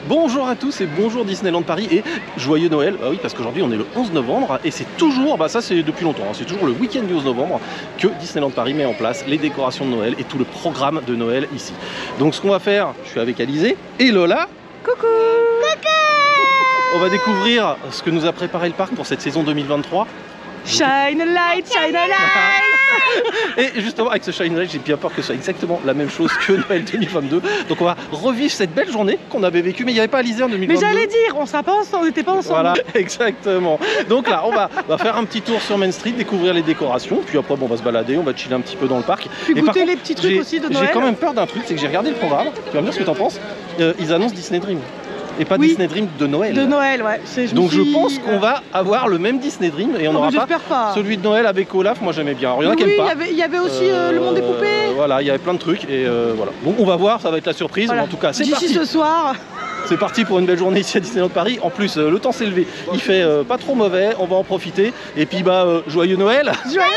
Bonjour à tous et bonjour Disneyland Paris et joyeux Noël. Ah oui, parce qu'aujourd'hui on est le 11 novembre et c'est toujours, ça c'est depuis longtemps, c'est toujours le week-end du 11 novembre que Disneyland Paris met en place les décorations de Noël et tout le programme de Noël ici. Donc ce qu'on va faire, je suis avec Alizé et Lola. Coucou. Coucou. On va découvrir ce que nous a préparé le parc pour cette saison 2023. Shine a light, shine a light. Et justement avec ce Shine a Light, j'ai bien peur que ce soit exactement la même chose que Noël 2022. Donc on va revivre cette belle journée qu'on avait vécue, mais il n'y avait pas Alizé en 2022. Mais j'allais dire, on n'était pas ensemble. Voilà, exactement. Donc là, on va faire un petit tour sur Main Street, découvrir les décorations, puis après on va se balader, on va chiller un petit peu dans le parc. Puis et goûter les petits trucs aussi de Noël. J'ai quand même peur d'un truc, c'est que j'ai regardé le programme, tu vas me dire ce que t'en penses, ils annoncent Disney Dream. Et pas Disney Dream de Noël. De Noël, ouais. Donc je pense qu'on va avoir le même Disney Dream et on n'aura pas celui de Noël avec Olaf. Moi j'aimais bien. Alors, il y en a qui aiment pas. Il y avait aussi le monde des poupées. Voilà, il y avait plein de trucs et voilà. Bon, on va voir, ça va être la surprise. Voilà. Mais en tout cas, c'est parti. D'ici ce soir. C'est parti pour une belle journée ici à Disneyland Paris. En plus, le temps s'est levé. Il fait pas trop mauvais. On va en profiter. Et puis joyeux Noël. Joyeux Noël.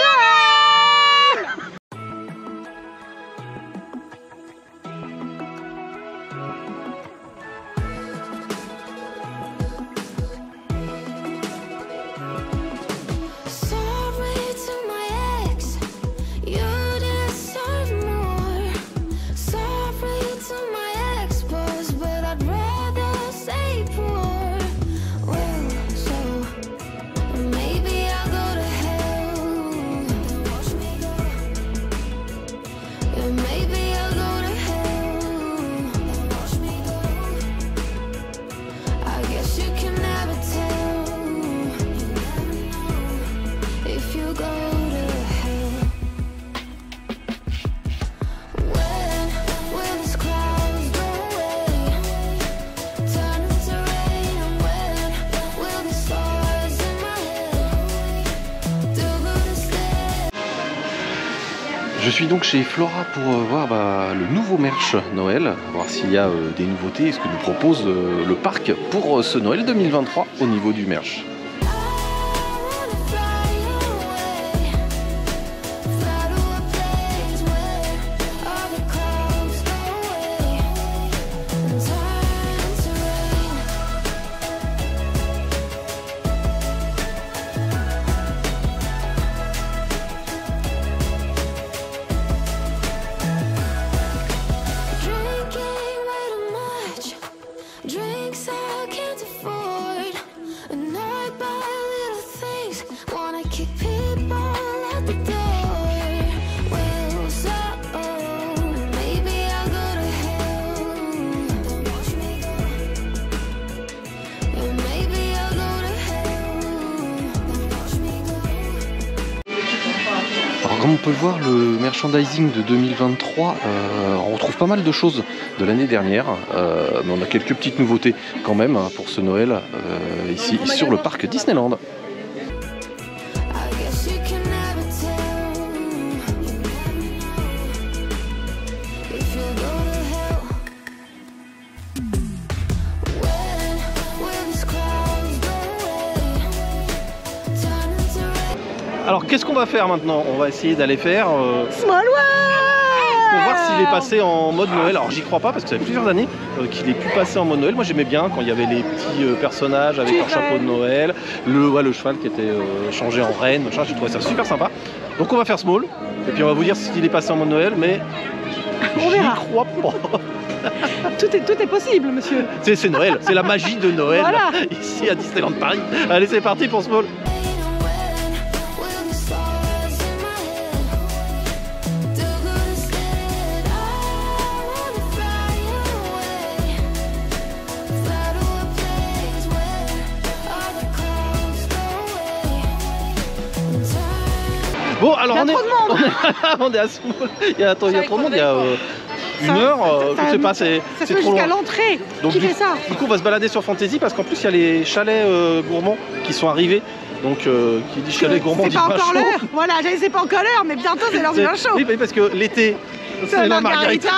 Je suis donc chez Flora pour voir le nouveau merch Noël, voir s'il y a des nouveautés, ce que nous propose le parc pour ce Noël 2023 au niveau du merch. Alors comme on peut le voir, le merchandising de 2023, on retrouve pas mal de choses de l'année dernière, mais on a quelques petites nouveautés quand même pour ce Noël ici sur le parc Disneyland. Alors qu'est-ce qu'on va faire maintenant? On va essayer d'aller faire Small World pour voir s'il est passé en mode Noël. Alors j'y crois pas parce que ça fait plusieurs années qu'il est pu passer en mode Noël. Moi j'aimais bien quand il y avait les petits personnages avec leur chapeau de Noël, le cheval qui était changé en reine, machin. J'ai trouvé ça super sympa. Donc on va faire Small et puis on va vous dire s'il est passé en mode Noël, mais on verra. J'y crois pas. Tout est possible, monsieur. C'est Noël, c'est la magie de Noël voilà. Ici à Disneyland Paris. Allez, c'est parti pour Small. Bon, alors on est à Small. Il y a trop de monde, il y a une heure, je sais pas, c'est trop loin. Jusqu'à l'entrée. Qui fait ça? Du coup, on va se balader sur Fantasy parce qu'en plus, il y a les chalets gourmands qui sont arrivés. Donc, qui dit chalet gourmand dit vin chaud. Voilà, c'est pas encore l'heure, mais bientôt c'est l'heure du vin chaud. Oui, parce que l'été, c'est la margarita.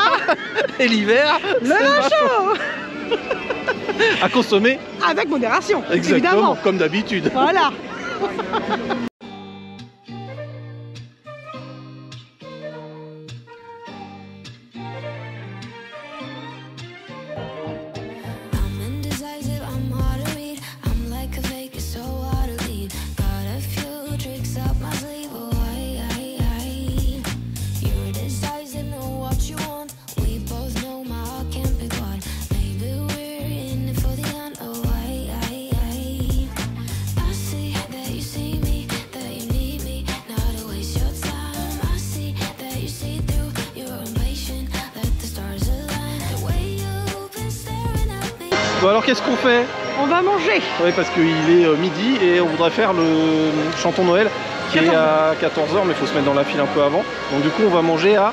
Et l'hiver, le vin chaud. À consommer avec modération. Exactement, évidemment. Comme d'habitude. Voilà. Bon alors qu'est-ce qu'on fait? On va manger. Oui, parce qu'il est midi et on voudrait faire le Chantons Noël qui est à 14 h, mais il faut se mettre dans la file un peu avant. Donc du coup on va manger à...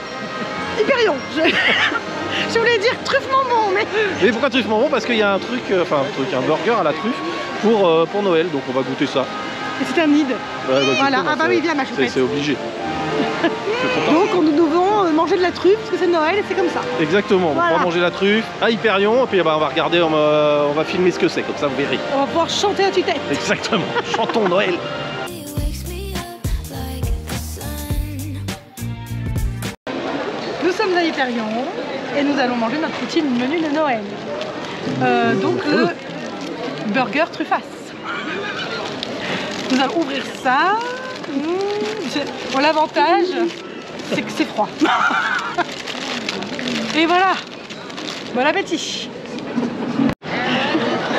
Hyperion. Je voulais dire truffe bonbon, mais... Mais pourquoi truffe bonbon? Parce qu'il y a un truc, un burger à la truffe pour Noël, donc on va goûter ça. Et c'est un nid. Ouais, voilà, ah bah oui, viens ma choupette. C'est obligé. Donc nous devons manger de la truffe, parce que c'est Noël et c'est comme ça. Exactement, voilà. On va manger la truffe à Hyperion, et puis bah, on va regarder, on va filmer ce que c'est, comme ça vous verrez. On va pouvoir chanter à tue-tête. Exactement, chantons Noël. Nous sommes à Hyperion et nous allons manger notre petit menu de Noël. Donc le burger trufface. Nous allons ouvrir ça. Bon, l'avantage, c'est que c'est froid. Et voilà. Bon appétit.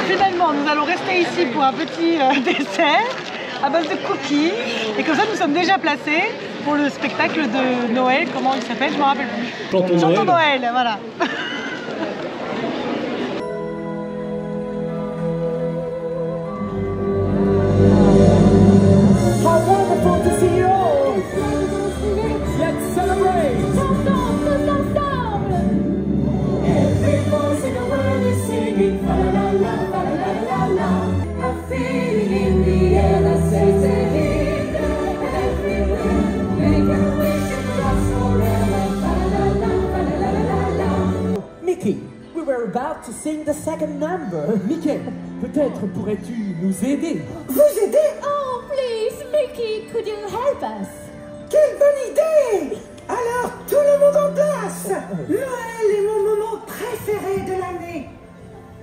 Finalement, nous allons rester ici pour un petit dessert à base de cookies. Et comme ça, nous sommes déjà placés pour le spectacle de Noël. Comment il s'appelle? Je me rappelle plus. Chantons Noël, voilà. Mickey, we were about to sing the second number. Mickey, peut-être pourrais-tu nous aider? Vous aider? Oh, please, Mickey, could you help us? Quelle bonne idée! Alors, tout le monde en place! Noël est mon moment préféré de l'année.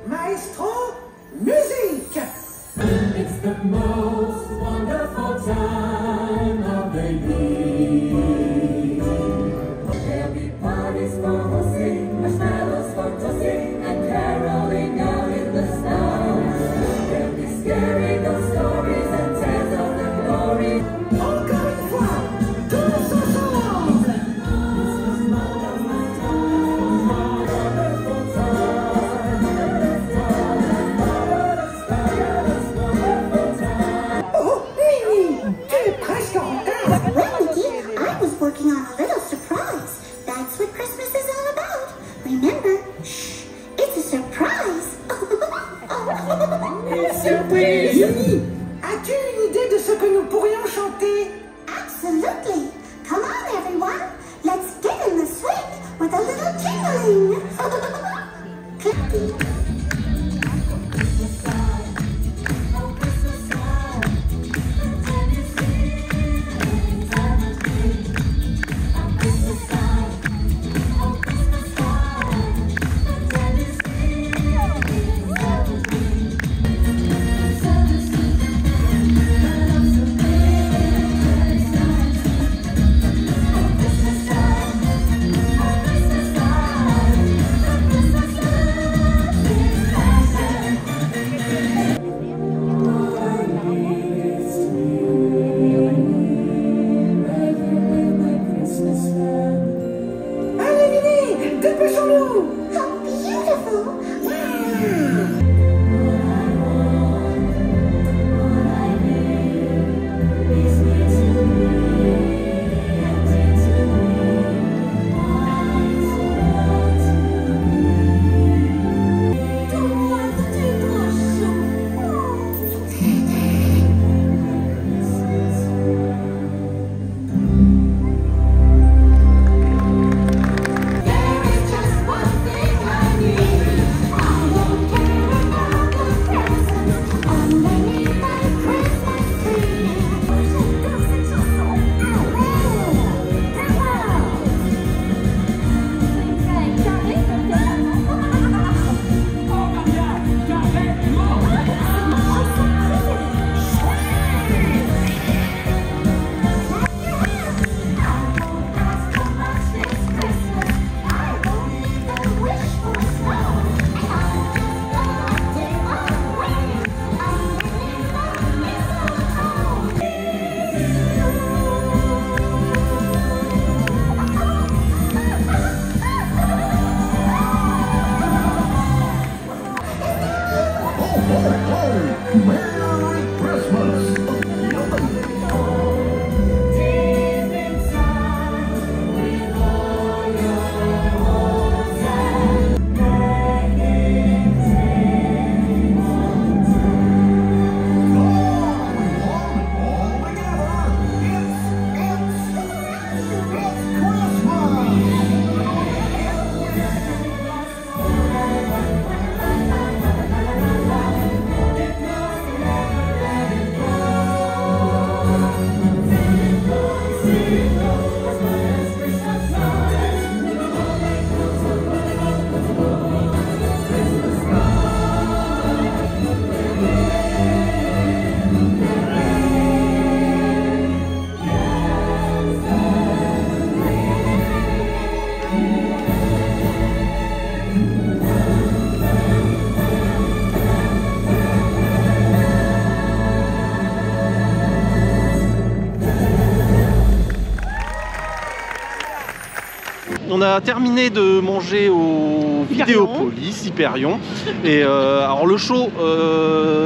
Maestro, musique! It's the most wonderful time of the year. Everybody's gonna sing, marshmallows for toasting, and caroling out in the snow. There'll be scary ghost stories and tales of the glory. Encore une fois, tous ensemble! It's the wonderful time, wonderful time. Oh, Mimi, tu es presque en retard! Well, Mickey, I was working on a little surprise. That's what Christmas is all about. Remember, shh, it's a surprise. Surprise! Mimi, as-tu une idée de ce que nous pourrions chanter? Absolutely. Come on, everyone. Let's get in the swing with a little jingling. Allez, Mimi, dépêchons-nous! How beautiful. There is just one thing Merry Christmas. Deep inside, with all your hopes and making time on time. All together, On a terminé de manger au Vidéopolis, Hyperion. Et alors le show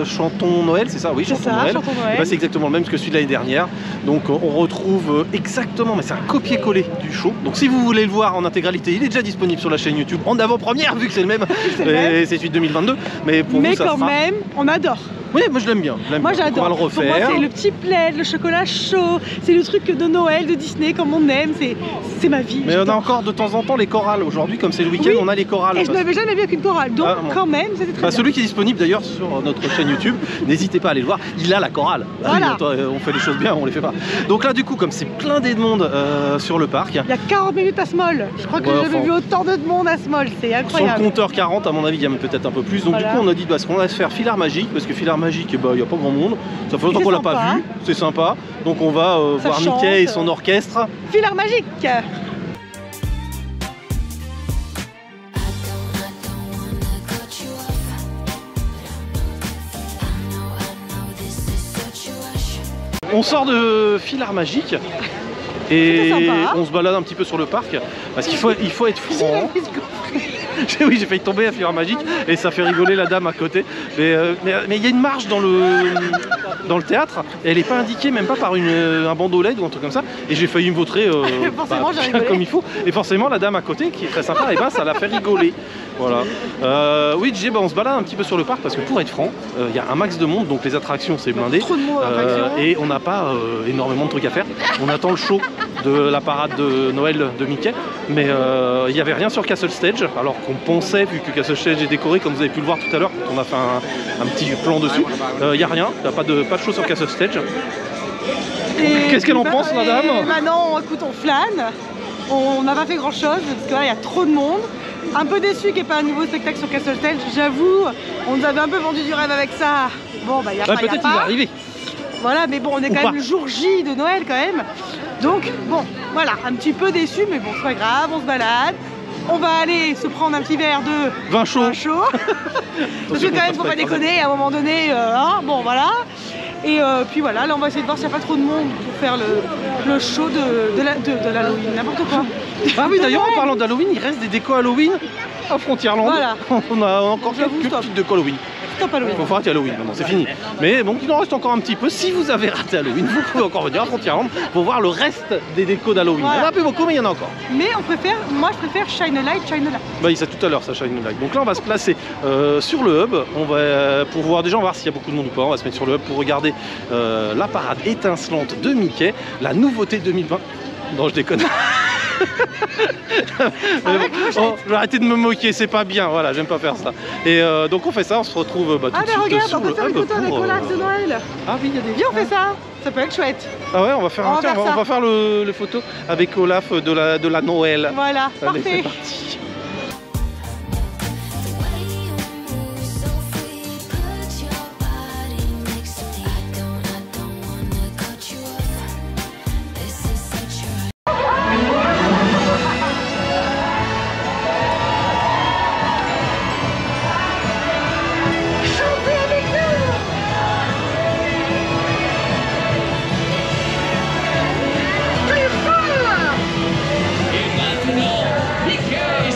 Chantons Noël, c'est ça? Oui, Chantons Noël. Chantons Noël. C'est exactement le même que celui de l'année dernière. Donc on retrouve exactement, mais c'est un copier-coller du show. Donc si vous voulez le voir en intégralité, il est déjà disponible sur la chaîne YouTube en avant-première, vu que c'est le même. Et c'est celui de 2022. Mais pour vous, ça quand sera... même, on adore. Oui, moi je l'aime bien. Moi j'adore. On va le Pour moi, refaire. c'est le petit plaid, le chocolat chaud, c'est le truc de Noël, de Disney, comme on aime, c'est ma vie. Mais on a encore de temps en temps les chorales. Aujourd'hui, comme c'est le week-end, Oui. on a les chorales. Et je n'avais jamais vu qu'une chorale, donc Ah, bon. quand même, c'était très bien. Celui qui est disponible d'ailleurs sur notre chaîne YouTube, n'hésitez pas à aller le voir, il a la chorale. Ah oui, Voilà. attends, on fait les choses bien, on les fait pas. Donc là du coup, comme c'est plein de monde sur le parc, Il y a 40 minutes à Small. Je crois que Ouais, j'ai jamais enfin, vu autant de monde à Small, c'est sur le incroyable. compteur 40, à mon avis, il y a peut-être un peu plus. Donc Voilà. du coup, on a dit bah, qu'on va se faire Filard Magique, parce que Filard Magique, bah, il n'y a pas grand monde. Ça fait longtemps C'est qu'on l'a pas sympa. vu, c'est sympa. Donc on va Ça voir chante. Mickey et son orchestre. Filard magique. On sort de Filard Magique. C'était Et sympa. on se balade un petit peu sur le parc parce qu'il faut être franc. Oui, j'ai failli tomber à Filard Magique et ça fait rigoler la dame à côté. Mais il y a une marche dans le théâtre et elle n'est pas indiquée, même pas par un bandeau LED ou un truc comme ça. Et j'ai failli me vautrer Forcément, j'ai bien rigolé. comme il faut. Et forcément, la dame à côté, qui est très sympa, et ben, ça l'a fait rigoler. Voilà. Oui, DJ, on se balade un petit peu sur le parc parce que pour être franc, il y a un max de monde, donc les attractions c'est blindé. Trop de monde, attractions. Et on n'a pas énormément de trucs à faire. On attend le show de la parade de Noël de Mickey, mais il n'y avait rien sur Castle Stage, alors qu'on pensait, vu que Castle Stage est décoré, comme vous avez pu le voir tout à l'heure, quand on a fait un petit plan dessus, il n'y a rien, il n'y a pas de show sur Castle Stage. Qu'est-ce qu'elle en pense, madame? Bah non, écoute, on flâne. On n'a pas fait grand chose parce que là, il y a trop de monde. Un peu déçu qu'il n'y ait pas un nouveau spectacle sur Castle Stage, j'avoue. On nous avait un peu vendu du rêve avec ça. Bon, bah, il n'y a pas. Peut-être qu'il va arriver. Voilà, mais bon, on est Ou quand pas. même le jour J de Noël quand même. Donc, bon, voilà, un petit peu déçu, mais bon, c'est pas grave, on se balade. On va aller se prendre un petit verre de Vin chaud. vin chaud. Parce que quand même, faut pas déconner, à un moment donné, hein, bon, voilà. Et puis voilà, là on va essayer de voir s'il n'y a pas trop de monde pour faire le show de l'Halloween, n'importe quoi. Ah oui, d'ailleurs, en parlant d'Halloween, il reste des décos Halloween à Frontierland. Voilà. On a encore J'avoue, quelques stop. petites décos Halloween. Stop Halloween. Il faut arrêter Halloween maintenant, c'est fini. Mais bon, il en reste encore un petit peu. Si vous avez raté Halloween, vous pouvez encore venir à Frontierland pour voir le reste des décos d'Halloween. Voilà. Il y en a plus beaucoup, mais il y en a encore. Mais moi je préfère Shine a Light, Shine a Light. Bah, c'est tout à l'heure, ça Shine Light. Donc là, on va se placer sur le hub. On va pour voir, déjà, on va voir s'il y a beaucoup de monde ou pas. On va se mettre sur le hub pour regarder la parade étincelante de Mickey, la nouveauté 2020. Non, je déconne. Oh, je vais arrêter de me moquer, c'est pas bien. Voilà, j'aime pas faire ça. Et donc on fait ça, on se retrouve tout Ah de mais suite regarde, sur on peut le faire une hub photo avec pour, Olaf de Noël. Ah oui, il y a des. Viens, on fait ça. Ça peut être chouette. Ah ouais, on va faire On va tiens, faire on ça. va faire les photos avec Olaf de la Noël. Voilà, Allez, c'est parfait. parti. Mickey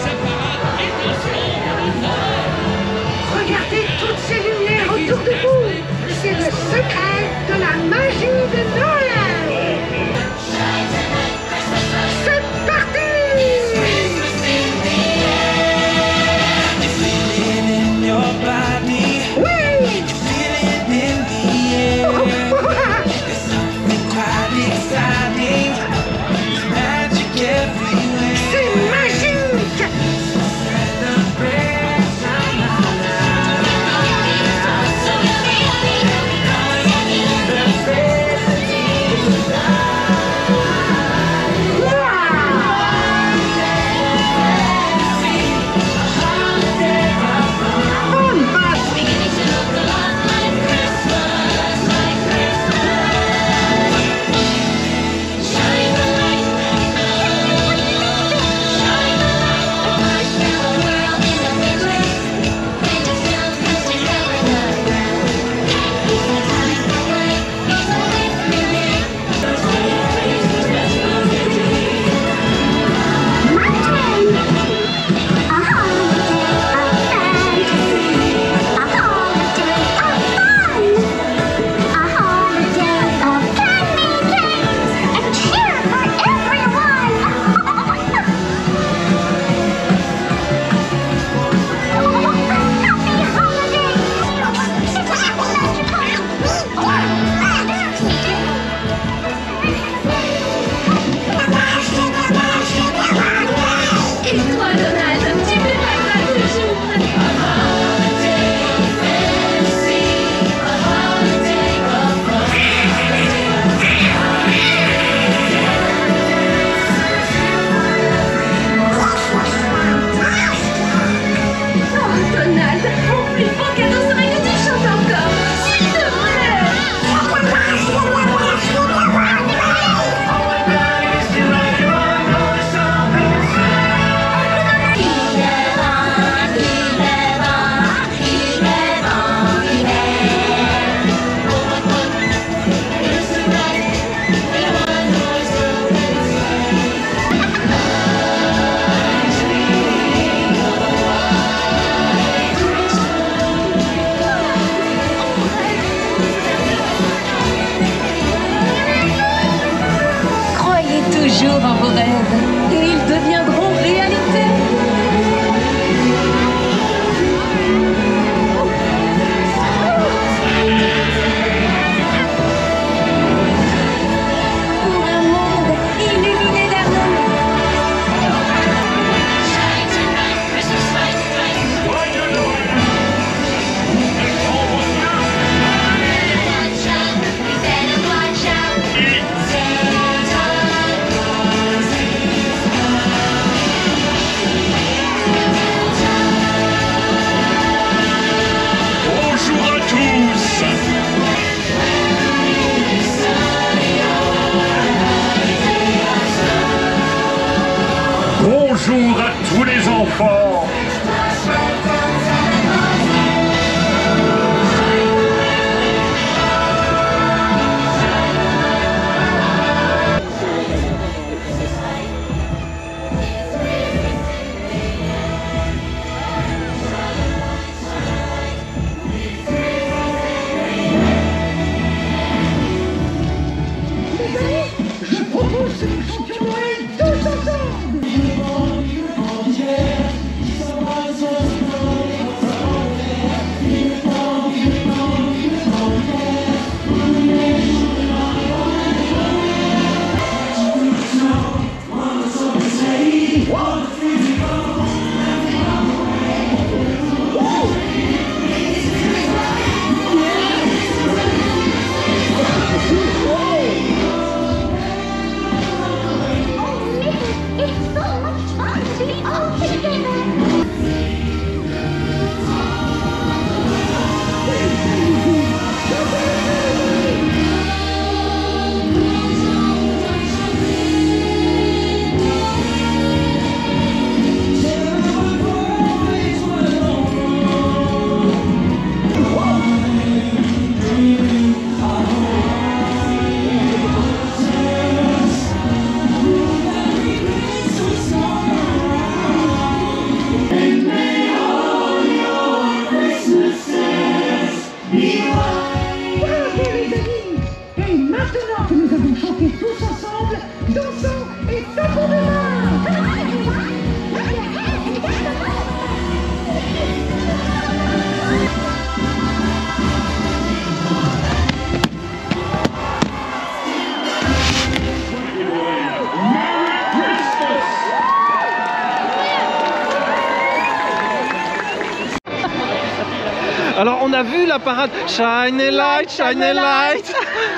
Alors on a vu la parade Shine a Light, Shine a Light.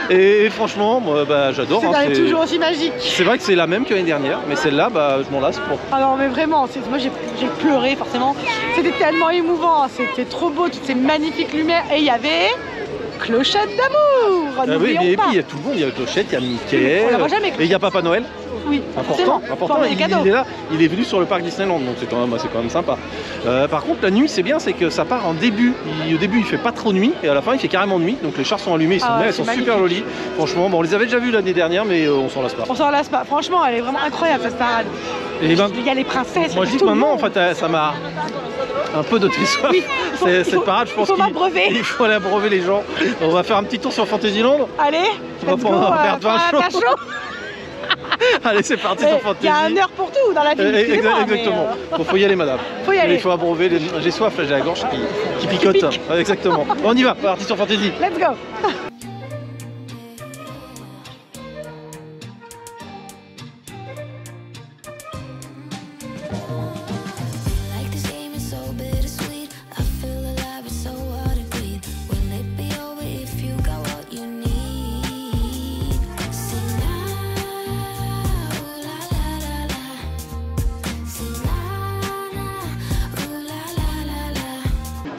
Et franchement, moi, bah, j'adore. C'est toujours aussi magique. C'est vrai que c'est la même que l'année dernière, mais celle-là, bah, je m'en lasse pas. Ah non mais vraiment, moi j'ai pleuré forcément. C'était tellement émouvant, c'était trop beau, toutes ces magnifiques lumières. Et il y avait Clochette d'amour. Ah oui, et puis il y a tout le monde, il y a Clochette, il y a Mickey. On la voit jamais, et il y a Papa Noël. Oui, important. Il est là, il est venu sur le parc Disneyland, donc c'est quand même sympa. Par contre, la nuit, c'est bien, c'est que ça part en début. Au début, il fait pas trop nuit, et à la fin, il fait carrément nuit. Donc les chars sont allumés, elles sont super jolies. Franchement, bon, on les avait déjà vus l'année dernière, mais on s'en lasse pas. On s'en lasse pas. Franchement, elle est vraiment incroyable cette parade. Et ben, il y a les princesses. Moi, je dis que maintenant, en fait, ça m'a un peu donné soif. Oui, cette parade, je pense qu'il faut aller abreuver les gens. On va faire un petit tour sur Fantasyland. Allez, on va prendre un verre de vin chaud. Allez, c'est parti sur Fantasy. Il y a une heure pour tout dans la ville. Exactement. Faut y aller, madame. Faut y aller. Il faut abreuver. J'ai soif, là, j'ai la gorge qui picote. Exactement. On y va, parti sur Fantasy. Let's go.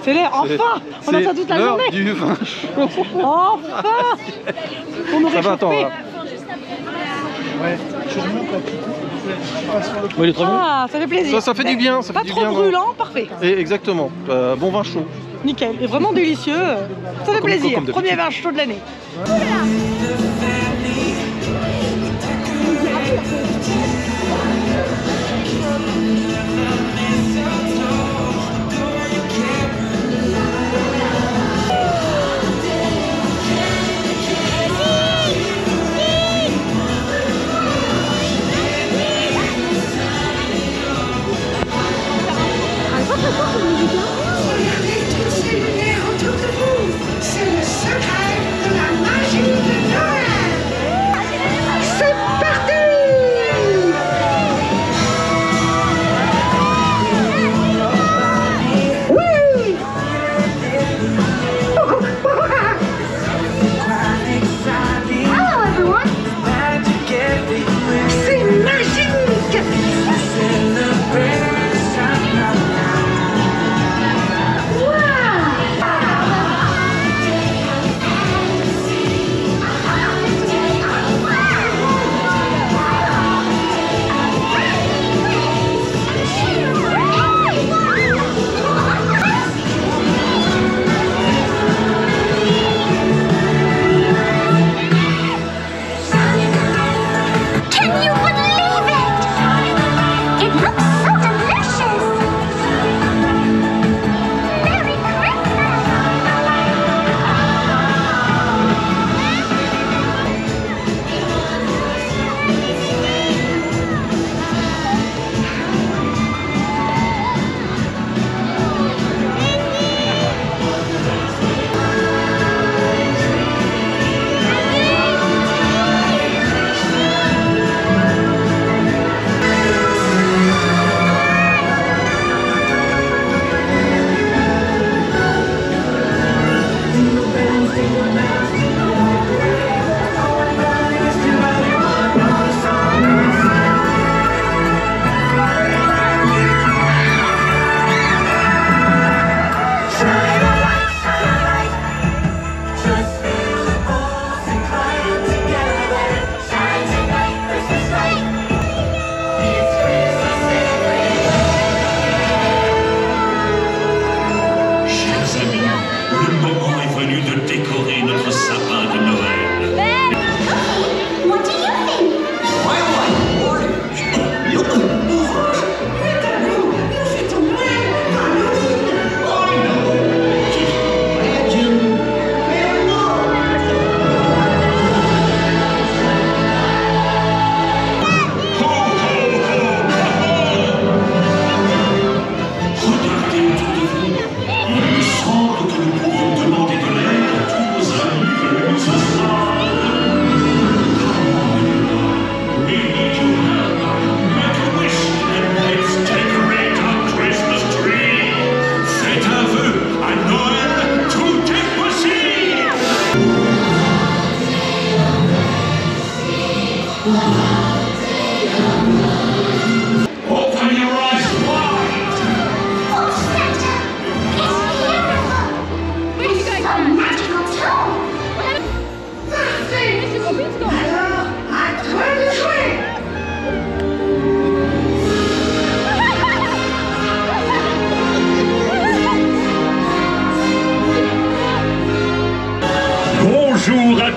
C'est l'air, enfin. On a ça toute la journée. Du vin chaud. Enfin. On aurait ça va, attends. Ouais, il est très bon. Ah, ça fait plaisir. Ça fait du bien. Ça pas fait du trop bien, brûlant, parfait. Et exactement. Bon vin chaud. Nickel. Et vraiment délicieux. Ça fait plaisir. Premier vin chaud de l'année. C'est le secret de la magie de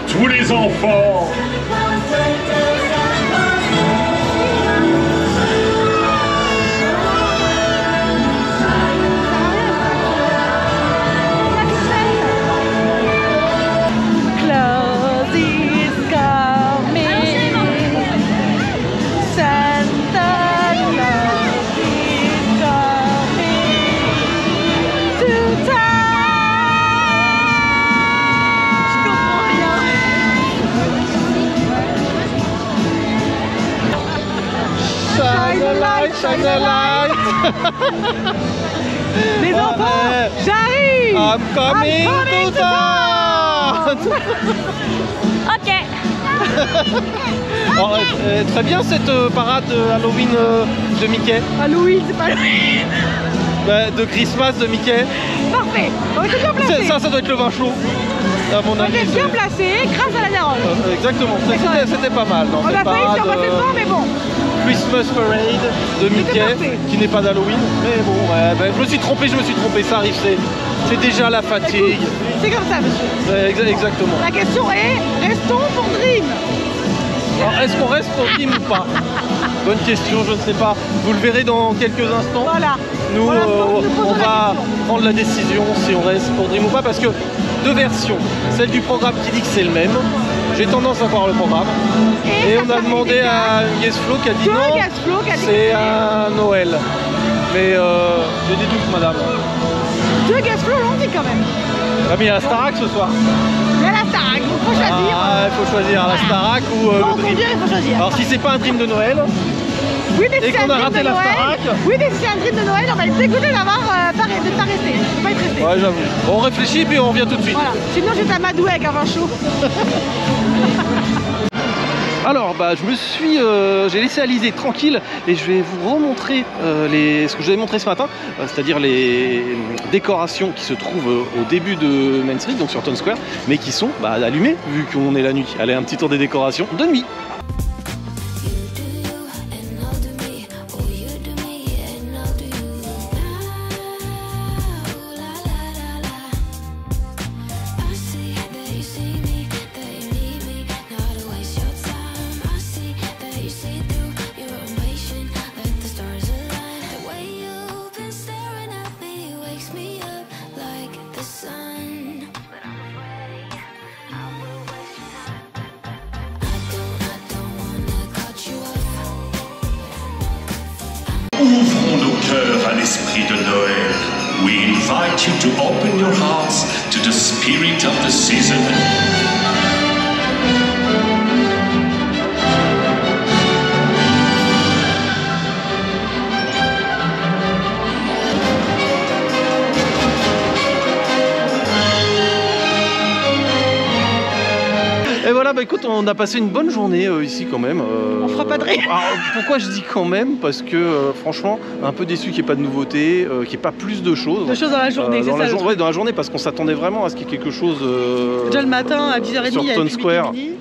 tous les enfants. Shine the light. Les enfants, j'arrive. I'm coming to town. Ok. Alors, très bien cette parade Halloween de Mickey. Halloween, c'est pas Halloween. Bah, de Christmas de Mickey. Parfait. On était bien placés. Ça doit être le vin chaud. À mon on avis. était bien placés grâce à la daronne. Exactement. C'était pas mal. On a failli se passer devant, mais bon. Christmas Parade de Mickey, qui n'est pas d'Halloween. Mais bon, je me suis trompé, ça arrive, c'est déjà la fatigue. C'est comme ça, monsieur. Exactement. La question est, restons pour Dream. Alors, est-ce qu'on reste pour Dream ou pas? Bonne question, je ne sais pas. Vous le verrez dans quelques instants. Voilà. Nous, on va prendre la décision si on reste pour Dream ou pas, parce que deux versions. Celle du programme qui dit que c'est le même. J'ai tendance à voir le programme. Et on a demandé à Yes Flo qui a dit non, c'est un Noël. Mais j'ai des doutes, madame. Deux Yes Flo l'ont dit quand même. Ah, mais il y a la Starac ce soir. Il y a la Starac, il faut choisir. Ah, il faut choisir la Starac ou le Dream. Il faut choisir. Alors si c'est pas un Dream de Noël, oui, mais et qu'on a raté la Starac. Oui, mais si c'est un Dream de Noël, on va être dégoûté d'avoir de ne pas rester. De pas être resté. Ouais, j'avoue. Bon, on réfléchit puis on revient tout de suite. Voilà. Sinon j'étais à Madoué avec un vin chaud. Alors j'ai laissé Alizé tranquille et je vais vous remontrer ce que je vous avais montré ce matin, c'est-à-dire les décorations qui se trouvent au début de Main Street, donc sur Town Square, mais qui sont allumées vu qu'on est la nuit. Allez, un petit tour des décorations de nuit. Ouvrons nos cœurs à l'esprit de Noël. We invite you to open your hearts to the spirit of the season. Et voilà, écoute, on a passé une bonne journée ici quand même. On fera pas de rire. Alors, pourquoi je dis quand même? Parce que franchement, un peu déçu qu'il n'y ait pas de nouveautés, qu'il n'y ait pas plus de choses. De choses dans la journée, c'est ça. Ouais, dans la journée, parce qu'on s'attendait vraiment à ce qu'il y ait quelque chose. Déjà le matin à 10h30 sur Town Square. Midi.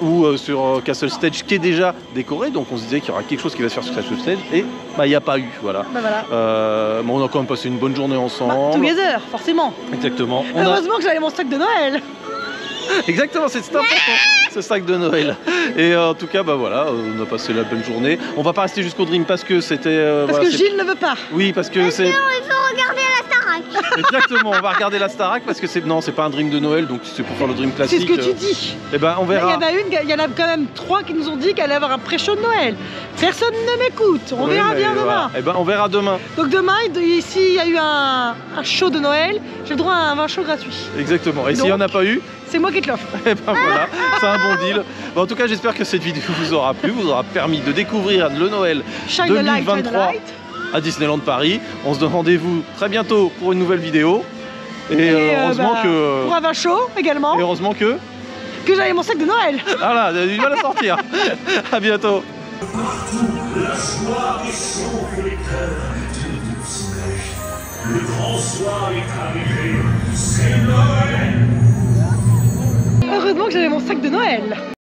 Ou sur Castle Stage qui est déjà décoré, donc on se disait qu'il y aura quelque chose qui va se faire sur Castle Stage et il n'y a pas eu, voilà. Mais on a quand même passé une bonne journée ensemble. Together, forcément. Exactement. Heureusement que j'avais mon stock de Noël. Exactement, c'est important, ce sac de Noël. Et en tout cas, voilà, on a passé la bonne journée. On va pas rester jusqu'au Dream parce que c'était. Parce que Gilles ne veut pas. Oui, parce que c'est. Il faut regarder la Starac. Exactement, on va regarder la Starac parce que c'est pas un Dream de Noël, donc c'est pour faire le Dream classique. C'est ce que tu dis. Et ben on verra. Il y en a quand même 3 qui nous ont dit qu'elle allait avoir un pré-show de Noël. Personne ne m'écoute. On verra bien demain. Et ben on verra demain. Donc demain, ici il y a eu un show de Noël. J'ai le droit à un vin chaud gratuit. Exactement. Et s'il n'y en a pas eu, c'est moi qui te l'offre. Et ben voilà, c'est un bon deal. Bon, en tout cas, j'espère que cette vidéo vous aura plu, vous aura permis de découvrir le Noël 2023 à Disneyland Paris. On se donne rendez-vous très bientôt pour une nouvelle vidéo. Et heureusement que... Pour un vin chaud également. Et heureusement que j'avais mon sac de Noël. Voilà, il va la sortir. À bientôt. Partout, la joie réchauffe les cœurs. Le grand soir est arrivé. C'est Noël. Heureusement que j'avais mon sac de Noël.